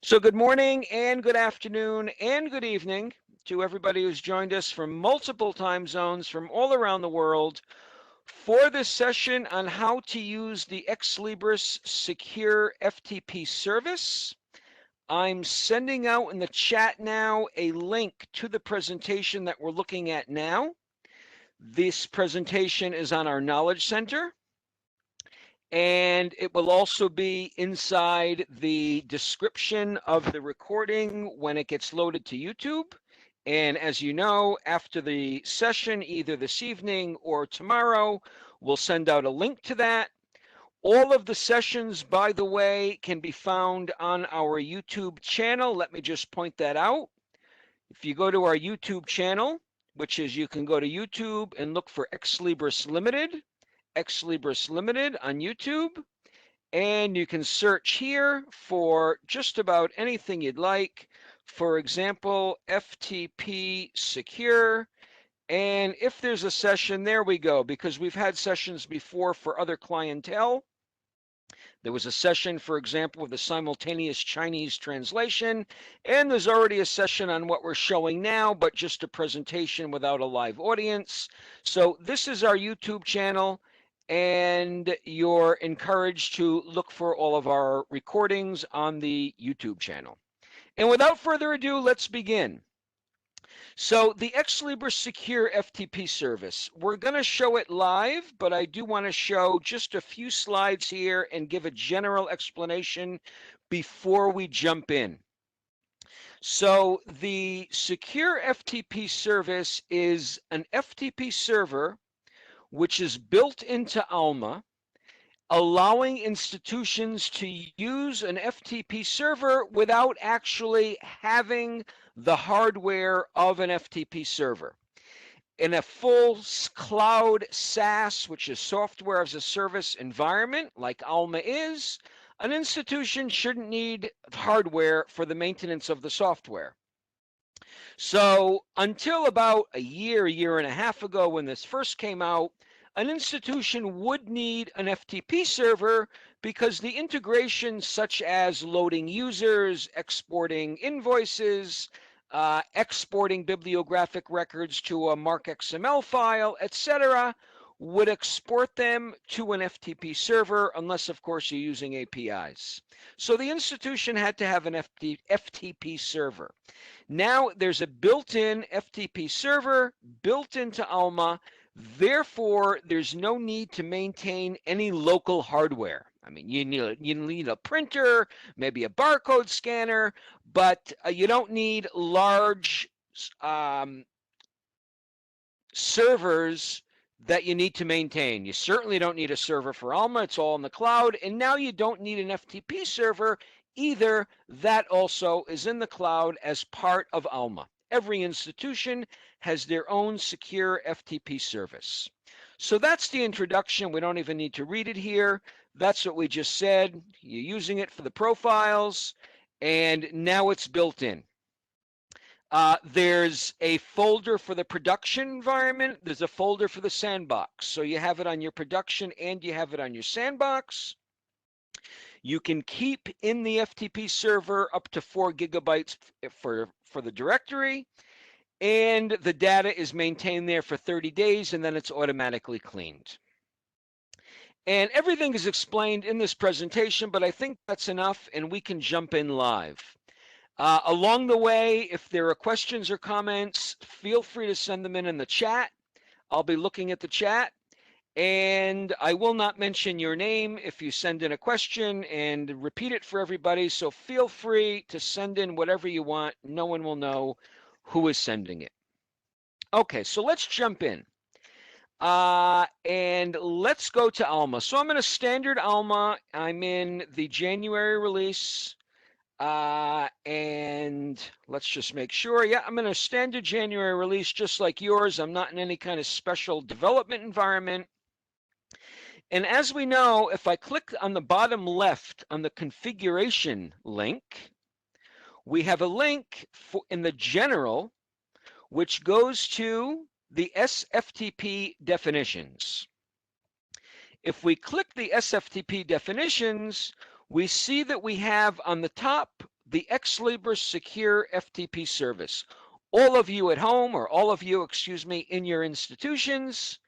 So good morning and good afternoon and good evening to everybody who's joined us from multiple time zones from all around the world for this session on how to use the Ex Libris Secure FTP service. I'm sending out in the chat now a link to the presentation that we're looking at now. This presentation is on our Knowledge Center, and it will also be inside the description of the recording when it gets loaded to YouTube. And as you know, after the session, either this evening or tomorrow, we'll send out a link to that. All of the sessions, by the way, can be found on our YouTube channel. Let me just point that out. If you go to our YouTube channel, which is you can go to YouTube and look for Ex Libris Limited, Ex Libris Limited on YouTube, and you can search here for just about anything you'd like. For example, FTP Secure. And if there's a session, there we go, because we've had sessions before for other clientele. There was a session, for example, with a simultaneous Chinese translation, and there's already a session on what we're showing now, but just a presentation without a live audience. So this is our YouTube channel, and you're encouraged to look for all of our recordings on the YouTube channel. And without further ado, let's begin. So the Ex Libris Secure FTP service, we're going to show it live, but I do want to show just a few slides here and give a general explanation before we jump in. So the Secure FTP service is an FTP server which is built into Alma, allowing institutions to use an FTP server without actually having the hardware of an FTP server. In a full cloud SaaS, which is software as a service environment, like Alma is, an institution shouldn't need hardware for the maintenance of the software. So until about a year and a half ago when this first came out, an institution would need an FTP server because the integrations such as loading users, exporting invoices, exporting bibliographic records to a MARC XML file, etc., would export them to an FTP server unless, of course, you're using APIs. So the institution had to have an FTP server. Now there's a built-in FTP server built into Alma. Therefore, there's no need to maintain any local hardware. I mean, you need a printer, maybe a barcode scanner, but you don't need large servers that you need to maintain. You certainly don't need a server for Alma. It's all in the cloud. And now you don't need an FTP server either. That also is in the cloud as part of Alma. Every institution has their own secure FTP service. So that's the introduction. We don't even need to read it here. That's what we just said. You're using it for the profiles, and now it's built in. There's a folder for the production environment. There's a folder for the sandbox. So you have it on your production and you have it on your sandbox. You can keep in the FTP server up to 4 gigabytes for the directory, and the data is maintained there for 30 days, and then it's automatically cleaned. And everything is explained in this presentation, but I think that's enough, and we can jump in live. Along the way, if there are questions or comments, feel free to send them in the chat. I'll be looking at the chat, and I will not mention your name if you send in a question and repeat it for everybody. So feel free to send in whatever you want. No one will know who is sending it. Okay, so let's jump in. And let's go to Alma. So I'm in a standard Alma. I'm in the January release. And let's just make sure. Yeah, I'm in a standard January release just like yours. I'm not in any kind of special development environment. And as we know, if I click on the bottom left on the configuration link, we have a link in the general, which goes to the SFTP definitions. If we click the SFTP definitions, we see that we have on the top the Ex Libris Secure FTP service. All of you at home, or all of you, excuse me, in your institutions,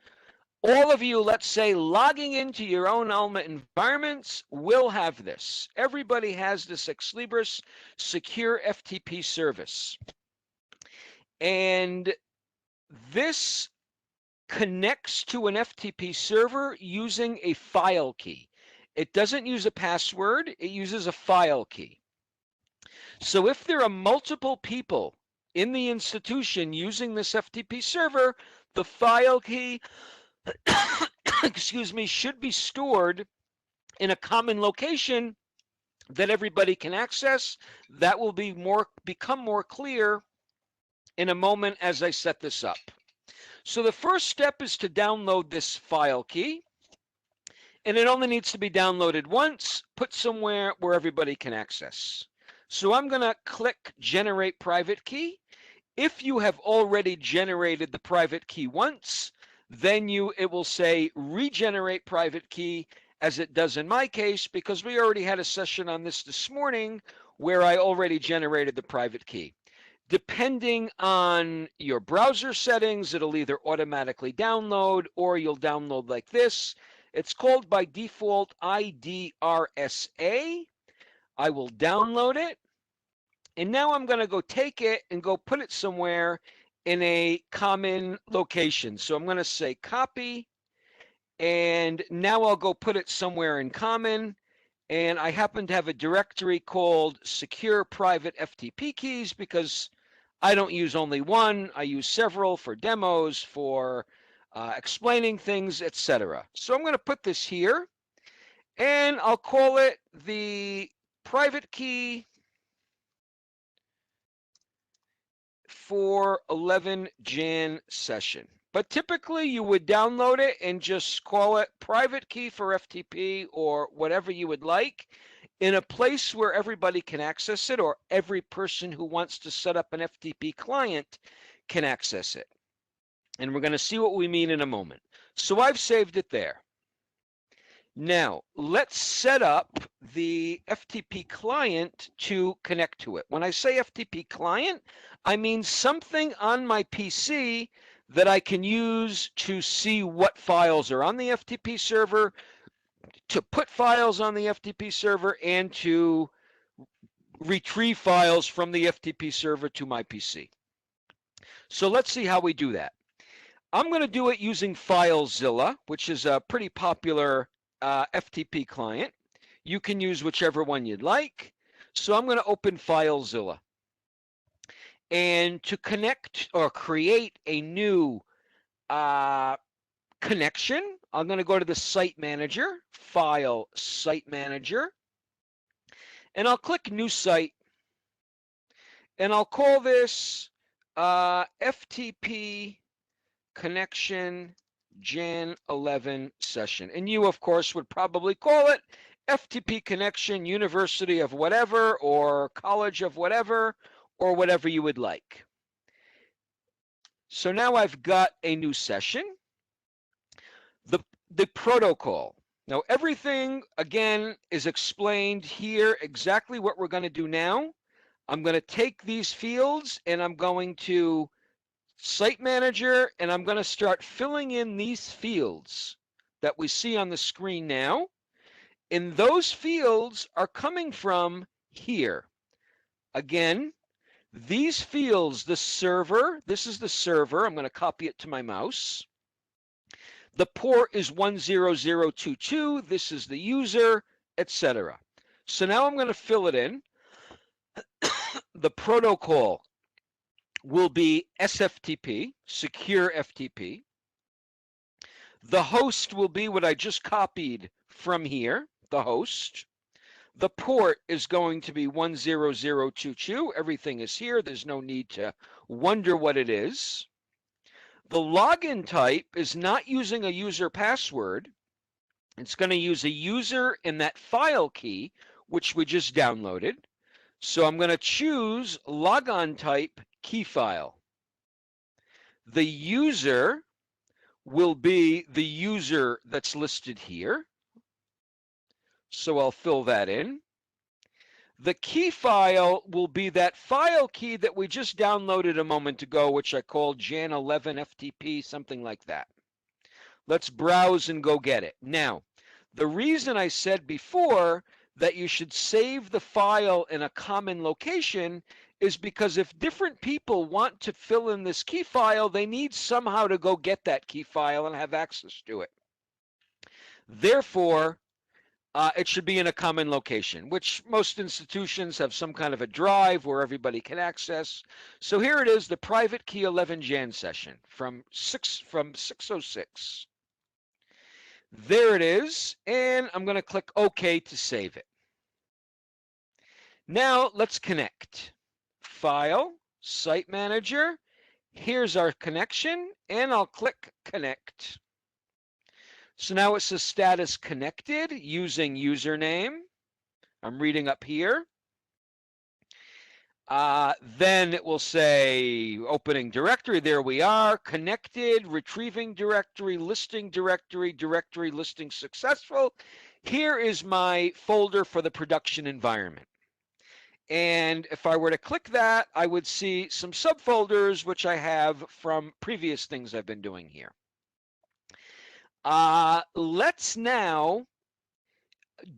all of you, let's say, logging into your own Alma environments will have this. Everybody has this Ex Libris Secure FTP service. And this connects to an FTP server using a file key. It doesn't use a password, it uses a file key. So if there are multiple people in the institution using this FTP server, the file key, excuse me, should be stored in a common location that everybody can access. That will become more clear in a moment as I set this up. So the first step is to download this file key, and it only needs to be downloaded once, put somewhere where everybody can access. So I'm going to click Generate Private Key. If you have already generated the private key once, then it will say Regenerate Private Key, as it does in my case, because we already had a session on this morning where I already generated the private key. Depending on your browser settings, it'll either automatically download or you'll download like this. It's called by default IDRSA. I will download it. And now I'm going to go take it and go put it somewhere in a common location. So I'm going to say copy. And now I'll go put it somewhere in common. And I happen to have a directory called Secure Private FTP Keys because I don't use only one. I use several for demos, for explaining things, etc. So I'm going to put this here, and I'll call it the private key for 11 Jan session. But typically you would download it and just call it private key for FTP or whatever you would like in a place where everybody can access it, or every person who wants to set up an FTP client can access it. And we're going to see what we mean in a moment. So I've saved it there. Now, let's set up the FTP client to connect to it. When I say FTP client, I mean something on my PC that I can use to see what files are on the FTP server, to put files on the FTP server, and to retrieve files from the FTP server to my PC. So let's see how we do that. I'm going to do it using FileZilla, which is a pretty popular FTP client. You can use whichever one you'd like. So I'm going to open FileZilla. And to connect or create a new connection, I'm going to go to the Site Manager, File, Site Manager, and I'll click New Site, and I'll call this FTP Connection Jan 11 Session. And you, of course, would probably call it FTP Connection University of whatever, or College of whatever, or whatever you would like. So now I've got a new session. The protocol. Now everything, again, is explained here, exactly what we're going to do now. I'm going to take these fields and I'm going to Site Manager, and I'm going to start filling in these fields that we see on the screen now. And those fields are coming from here. Again, these fields, the server, this is the server. I'm going to copy it to my mouse. The port is 10022. This is the user, etc. So now I'm going to fill it in. The protocol will be SFTP, Secure FTP. The host will be what I just copied from here, the host. The port is going to be 10022. Everything is here. There's no need to wonder what it is. The login type is not using a user password. It's going to use a user and that file key, which we just downloaded. So I'm going to choose logon type key file. The user will be the user that's listed here. So I'll fill that in. The key file will be that file key that we just downloaded a moment ago, which I called Jan11 FTP, something like that. Let's browse and go get it. Now, the reason I said before that you should save the file in a common location is because if different people want to fill in this key file, they need somehow to go get that key file and have access to it. Therefore, it should be in a common location, which most institutions have some kind of a drive where everybody can access. So here it is, the private key 11 Jan session from 606. There it is, and I'm going to click OK to save it. Now let's connect. File, Site Manager. Here's our connection, and I'll click Connect. So now it says status connected using username. I'm reading up here. Then it will say opening directory. There we are. Connected, retrieving directory, listing directory, directory listing successful. Here is my folder for the production environment. And if I were to click that, I would see some subfolders, which I have from previous things I've been doing here. Let's now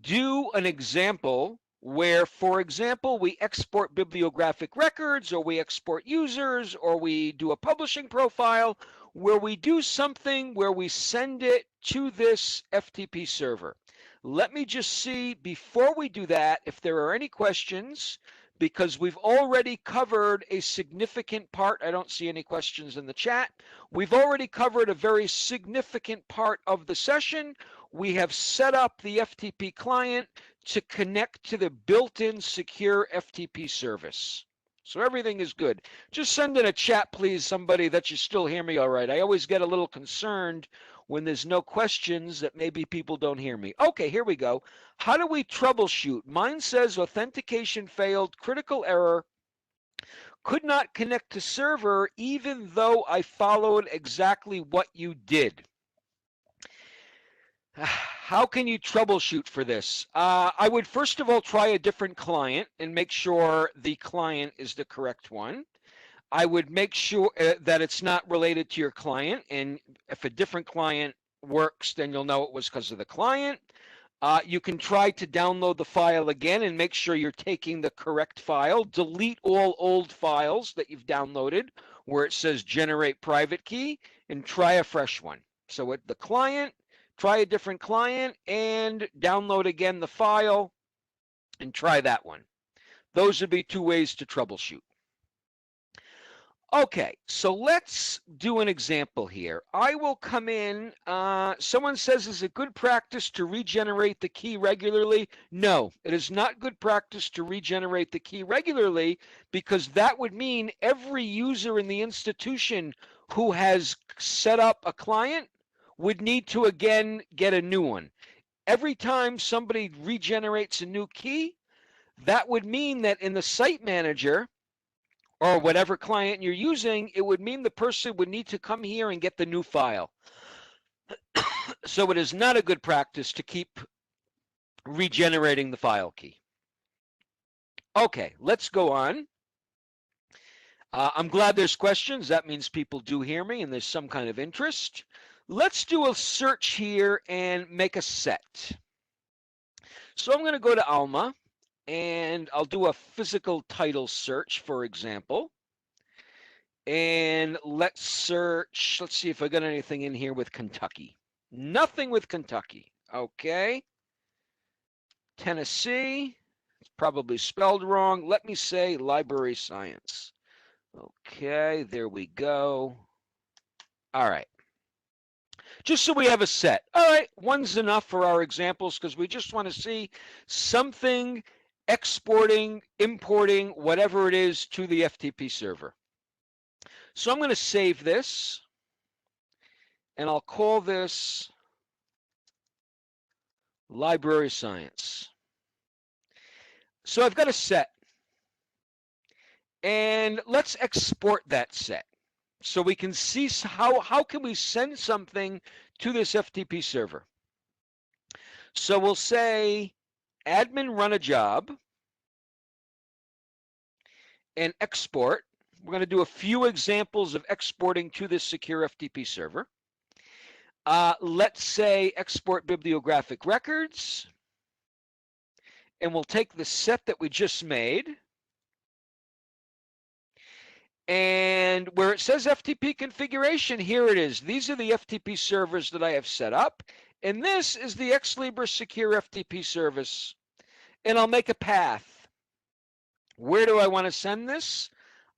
do an example where, for example, we export bibliographic records, or we export users, or we do a publishing profile, where we do something where we send it to this FTP server. Let me just see, before we do that, if there are any questions, because we've already covered a significant part. I don't see any questions in the chat. We've already covered a very significant part of the session. We have set up the FTP client to connect to the built-in secure FTP service. So everything is good. Just send in a chat, please, somebody, that you still hear me all right. I always get a little concerned when there's no questions that maybe people don't hear me. Okay, here we go. How do we troubleshoot? Mine says authentication failed, critical error, could not connect to server even though I followed exactly what you did. How can you troubleshoot for this? I would first of all try a different client and make sure the client is the correct one. I would make sure that it's not related to your client, and if a different client works, then you'll know it was because of the client. You can try to download the file again and make sure you're taking the correct file. Delete all old files that you've downloaded where it says generate private key, and try a fresh one. So with the client, try a different client and download again the file and try that one. Those would be two ways to troubleshoot. Okay, so let's do an example here. I will come in, someone says, is it good practice to regenerate the key regularly? No, it is not good practice to regenerate the key regularly, because that would mean every user in the institution who has set up a client would need to again get a new one. Every time somebody regenerates a new key, that would mean that in the site manager, or whatever client you're using, it would mean the person would need to come here and get the new file. So it is not a good practice to keep regenerating the file key. Okay, let's go on. I'm glad there's questions. That means people do hear me and there's some kind of interest. Let's do a search here and make a set. So I'm going to go to Alma, and I'll do a physical title search, for example. And let's search, let's see if I got anything in here with Kentucky. Nothing with Kentucky. Okay. Tennessee, it's probably spelled wrong. Let me say library science. Okay, there we go. All right. Just so we have a set. All right, one's enough for our examples because we just want to see something exporting, importing, whatever it is, to the FTP server. So I'm going to save this, and I'll call this library science. So I've got a set, and let's export that set so we can see how can we send something to this FTP server. So we'll say admin run a job, and export. We're going to do a few examples of exporting to this secure FTP server. Let's say export bibliographic records, and we'll take the set that we just made, and where it says FTP configuration, here it is. These are the FTP servers that I have set up, and this is the Ex Libris Secure FTP service, and I'll make a path. Where do I want to send this?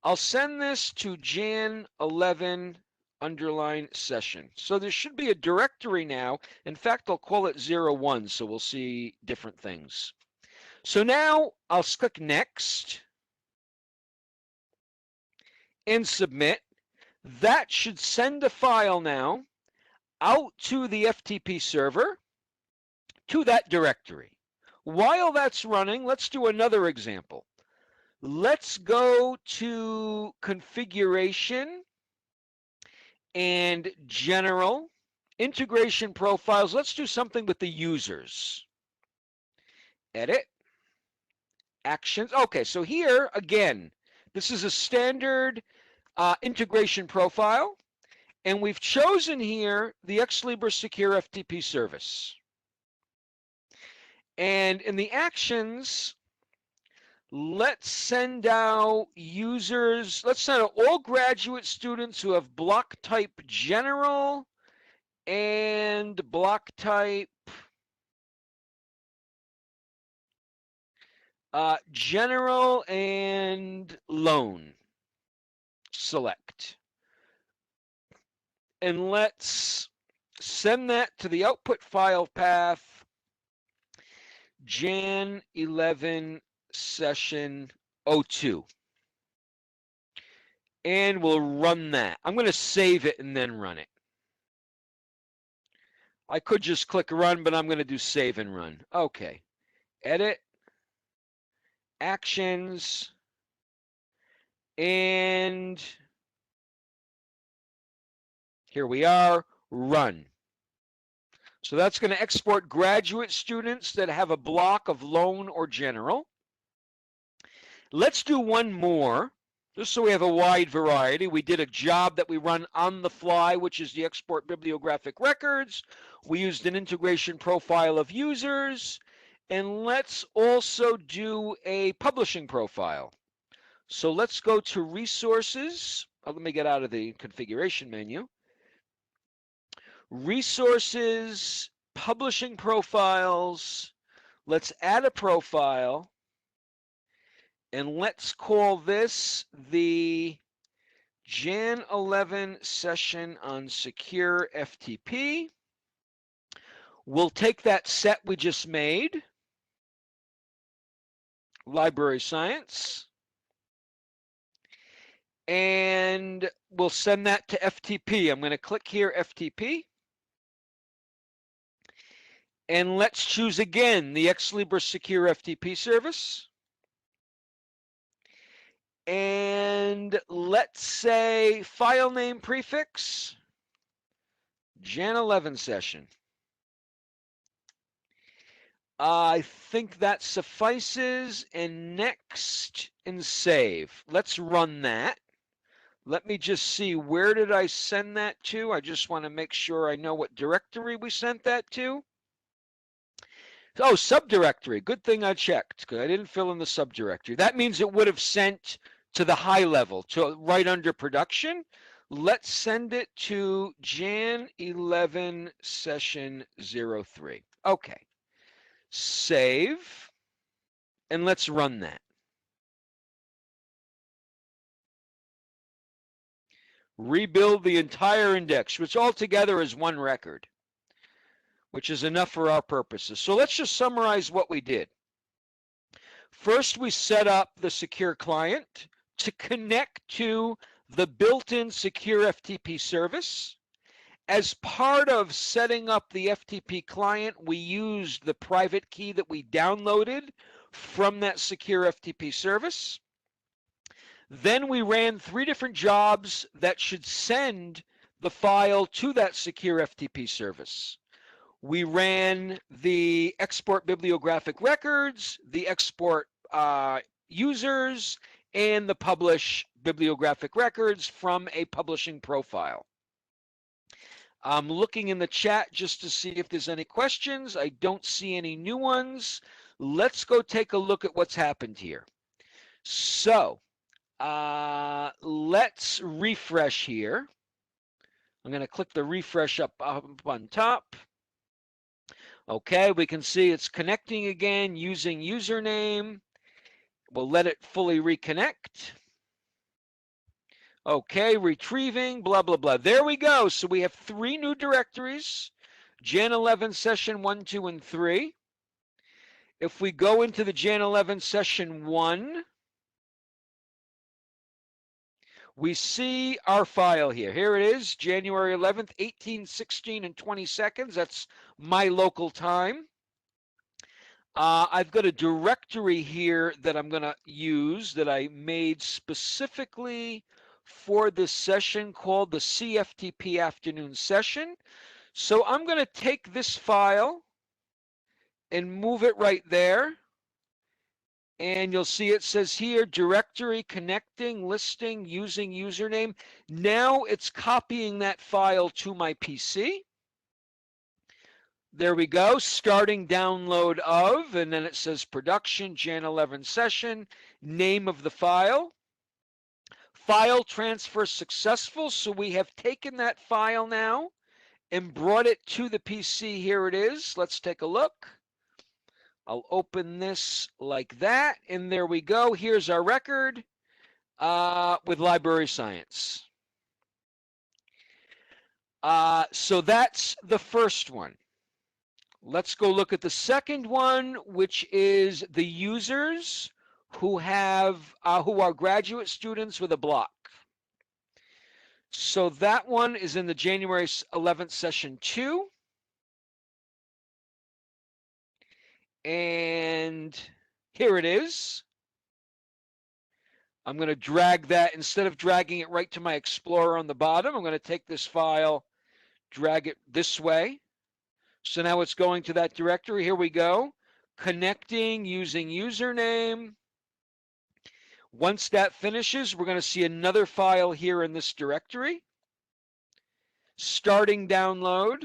I'll send this to Jan 11 underline session. So there should be a directory now. In fact, I'll call it 01, so we'll see different things. So now I'll click next and submit. That should send a file now out to the FTP server to that directory. While that's running, let's do another example. Let's go to configuration and general integration profiles. Let's do something with the users. Edit, actions. Okay, so here again, this is a standard integration profile, and we've chosen here the Ex Libris Secure FTP service. And in the actions, let's send out users, let's send out all graduate students who have block type general and block type general and loan. Select. And let's send that to the output file path Jan 11 session 02. And we'll run that. I'm going to save it and then run it. I could just click run, but I'm going to do save and run. Okay. Edit. Actions. And here we are. Run. So that's going to export graduate students that have a block of loan or general. Let's do one more, just so we have a wide variety. We did a job that we run on the fly, which is the export bibliographic records. We used an integration profile of users. And let's also do a publishing profile. So let's go to resources. Let me get out of the configuration menu. Resources, publishing profiles. Let's add a profile. And let's call this the Jan 11 session on secure FTP. We'll take that set we just made, library science, and we'll send that to FTP. I'm going to click here, FTP. And let's choose again the Ex Libris Secure FTP service. And let's say file name prefix, Jan 11 session. I think that suffices, and next and save. Let's run that. Let me just see, where did I send that to? I just want to make sure I know what directory we sent that to. Oh, subdirectory. Good thing I checked, because I didn't fill in the subdirectory. That means it would have sent to the high level, to right under production. Let's send it to Jan 11 session 03. Okay. Save, and let's run that. Rebuild the entire index, which altogether is one record, which is enough for our purposes. So let's just summarize what we did. First, we set up the secure client to connect to the built-in secure FTP service. As part of setting up the FTP client, we used the private key that we downloaded from that secure FTP service. Then we ran 3 different jobs that should send the file to that secure FTP service. We ran the export bibliographic records, the export users, and the publish bibliographic records from a publishing profile. I'm looking in the chat just to see if there's any questions. I don't see any new ones. Let's go take a look at what's happened here. So let's refresh here. I'm going to click the refresh up on top. Okay, we can see it's connecting again using username. We'll let it fully reconnect. Okay, retrieving, blah, blah, blah. There we go. So we have 3 new directories, Jan 11 session 1, 2, and 3. If we go into the Jan 11 session 1, we see our file here. Here it is, January 11th, 18, 16, and 20 seconds. That's my local time. I've got a directory here that I'm going to use that I made specifically for this session called the CFTP afternoon session. So I'm going to take this file and move it right there. And you'll see it says here, directory, connecting, listing, using username. Now it's copying that file to my PC. There we go, starting download of, and then it says production, Jan 11 session, name of the file. File transfer successful, so we have taken that file now and brought it to the PC. Here it is. Let's take a look. I'll open this like that, and there we go. Here's our record with library science. So that's the first one. Let's go look at the second one, which is the users who are graduate students with a block. So that one is in the January 11th session 2. And here it is. I'm going to drag that, instead of dragging it right to my Explorer on the bottom, I'm going to take this file, drag it this way. So now it's going to that directory. Here we go. Connecting using username. Once that finishes, we're going to see another file here in this directory. Starting download.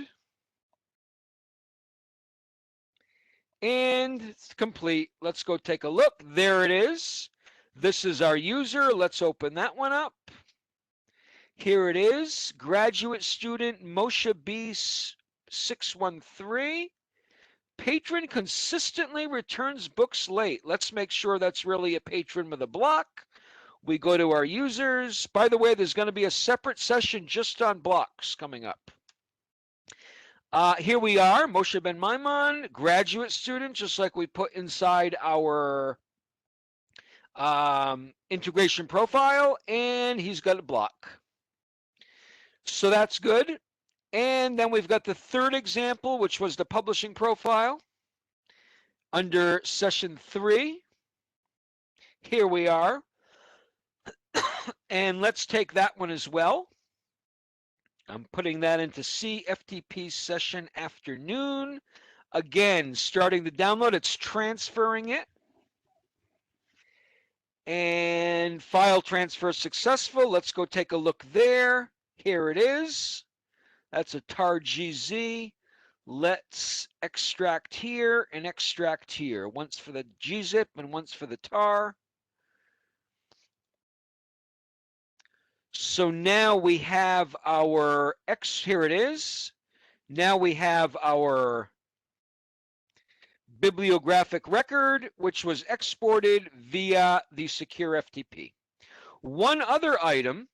And it's complete. Let's go take a look. There it is. This is our user. Let's open that one up. Here it is. Graduate student Moshe B. 613. Patron consistently returns books late. Let's make sure that's really a patron with a block. We go to our users. By the way, there's going to be a separate session just on blocks coming up. Here we are, Moshe Ben Maimon, graduate student, just like we put inside our integration profile, and he's got a block. So that's good. And then we've got the third example, which was the publishing profile under session 3. Here we are. And let's take that one as well. I'm putting that into CFTP session afternoon. Again, starting the download, it's transferring it. And file transfer successful. Let's go take a look there. Here it is. That's a tar GZ. Let's extract here and extract here. Once for the gzip and once for the tar. So now we have our here it is. Now we have our bibliographic record, which was exported via the secure FTP. One other item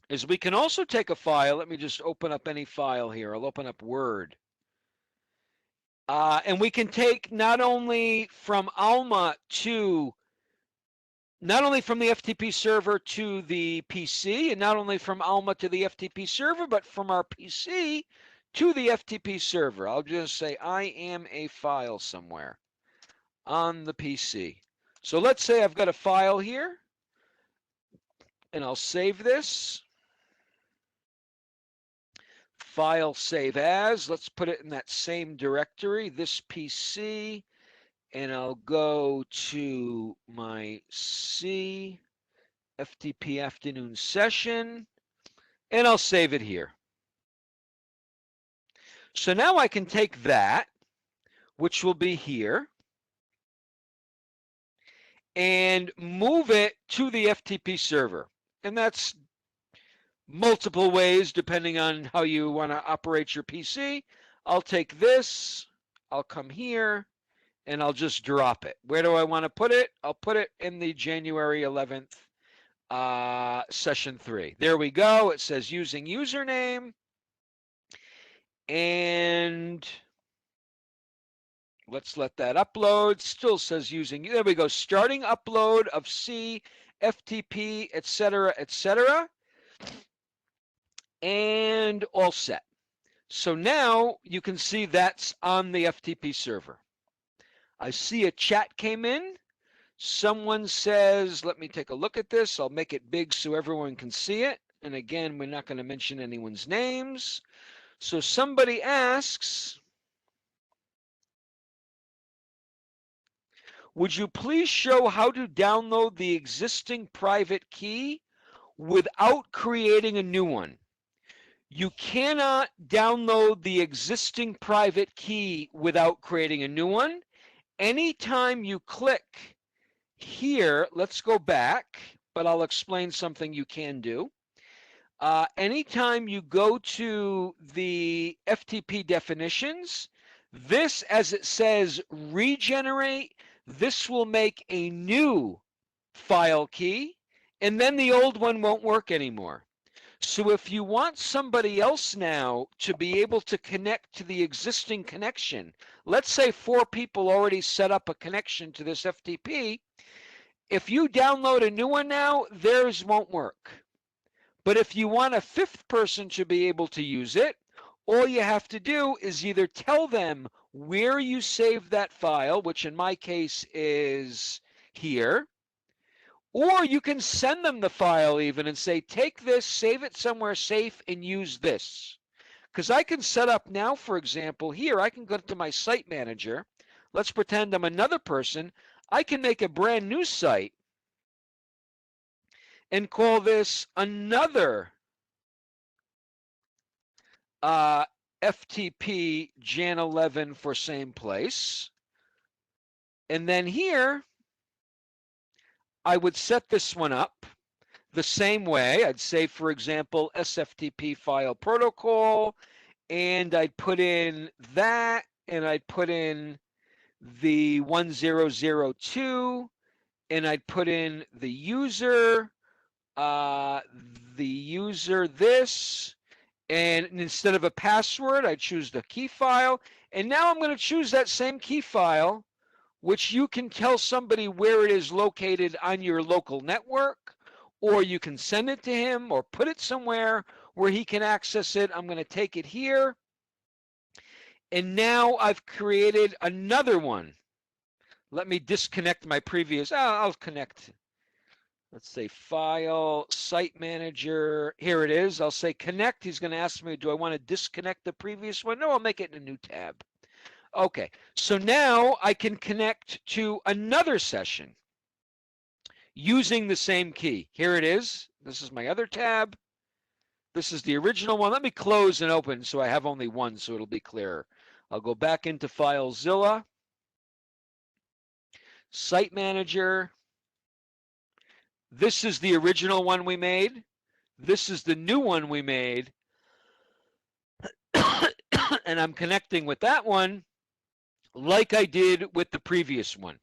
is we can also take a file. Let me just open up any file here. I'll open up Word. And we can take not only from Alma to not only from the FTP server to the PC, and not only from Alma to the FTP server, but from our PC to the FTP server. I'll just say I am a file somewhere on the PC. So let's say I've got a file here, and I'll save this. File save as. Let's put it in that same directory, this PC, and I'll go to my C FTP afternoon session, and I'll save it here. So now I can take that, which will be here, and move it to the FTP server. And that's multiple ways depending on how you want to operate your PC. I'll take this, I'll come here, and I'll just drop it. Where do I want to put it? I'll put it in the January 11th session 3. There we go. It says using username. And let's let that upload. Still says using, there we go. Starting upload of C, FTP, etc., etc. And all set. So now you can see that's on the FTP server. I see a chat came in. Someone says, let me take a look at this. I'll make it big so everyone can see it. And again, we're not going to mention anyone's names. So somebody asks, would you please show how to download the existing private key without creating a new one? You cannot download the existing private key without creating a new one. Anytime you click here, let's go back, but I'll explain something you can do. Anytime you go to the FTP definitions, this, as it says, regenerate, this will make a new file key, and then the old one won't work anymore. So if you want somebody else now to be able to connect to the existing connection, let's say 4 people already set up a connection to this FTP, if you download a new one now, theirs won't work. But if you want a 5th person to be able to use it, all you have to do is either tell them where you saved that file, which in my case is here, or you can send them the file even and say, take this, save it somewhere safe, and use this. Because I can set up now, for example, here, I can go to my site manager. Let's pretend I'm another person. I can make a brand new site and call this another FTP Jan 11 for same place. And then here, I would set this one up the same way. I'd say, for example, SFTP file protocol, and I'd put in that, and I'd put in the 1002, and I'd put in the user this, and instead of a password, I choose the key file. And now I'm going to choose that same key file, which you can tell somebody where it is located on your local network, or you can send it to him or put it somewhere where he can access it. I'm going to take it here. And now I've created another one. Let me disconnect my previous, I'll connect. Let's say file, site manager, here it is. I'll say connect. He's going to ask me, do I want to disconnect the previous one? No, I'll make it in a new tab. Okay, so now I can connect to another session using the same key. Here it is. This is my other tab. This is the original one. Let me close and open so I have only one so it'll be clearer. I'll go back into FileZilla, Site Manager. This is the original one we made. This is the new one we made. And I'm connecting with that one like I did with the previous one.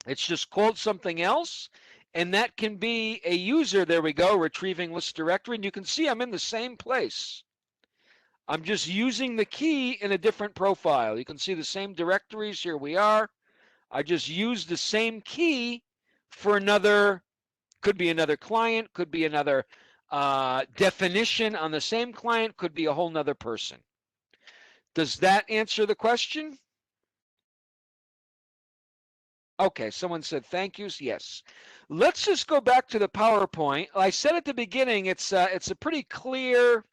It's just called something else, and that can be a user. There we go, retrieving list directory, and you can see I'm in the same place. I'm just using the key in a different profile. You can see the same directories. Here we are. I just used the same key for another, could be another client, could be another definition on the same client, could be a whole nother person. Does that answer the question? Okay, someone said thank yous. Yes. Let's just go back to the PowerPoint. I said at the beginning, it's a pretty clear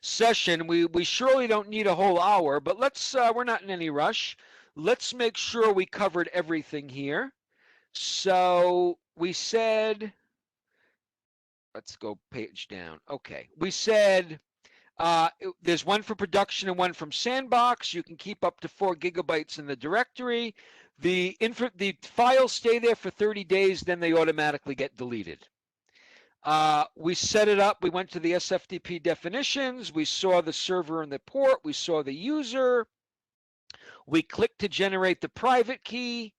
session. We surely don't need a whole hour, but let's we're not in any rush. let's make sure we covered everything here. So we said, let's go page down. Okay, we said there's one for production and one from Sandbox. You can keep up to 4 gigabytes in the directory. The files stay there for 30 days, then they automatically get deleted. We set it up. We went to the SFTP definitions. We saw the server and the port. We saw the user. We clicked to generate the private key.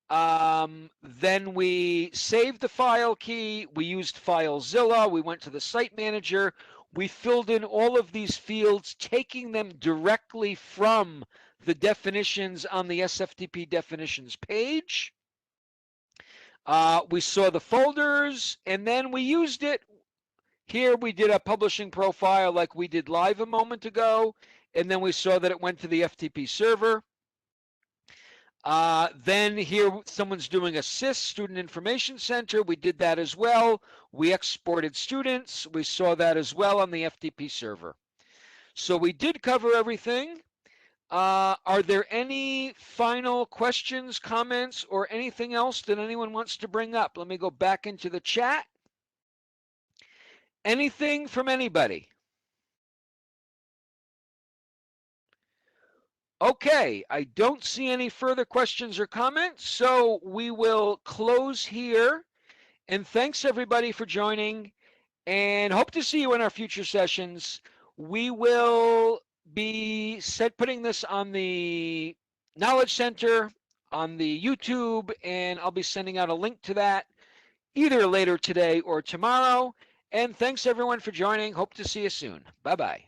Then we saved the file key. We used FileZilla. We went to the site manager. We filled in all of these fields, taking them directly from the definitions on the SFTP definitions page. We saw the folders, and then we used it. Here we did a publishing profile like we did live a moment ago, and then we saw that it went to the FTP server. Then here someone's doing a SIS, Student Information Center. We did that as well. We exported students. We saw that as well on the FTP server. So we did cover everything. Are there any final questions, comments, or anything else that anyone wants to bring up? Let me go back into the chat. Anything from anybody? Okay, I don't see any further questions or comments, so we will close here. And thanks everybody for joining, and hope to see you in our future sessions. We will be putting this on the Knowledge Center, on the YouTube, and I'll be sending out a link to that either later today or tomorrow. And thanks everyone for joining. Hope to see you soon. Bye-bye.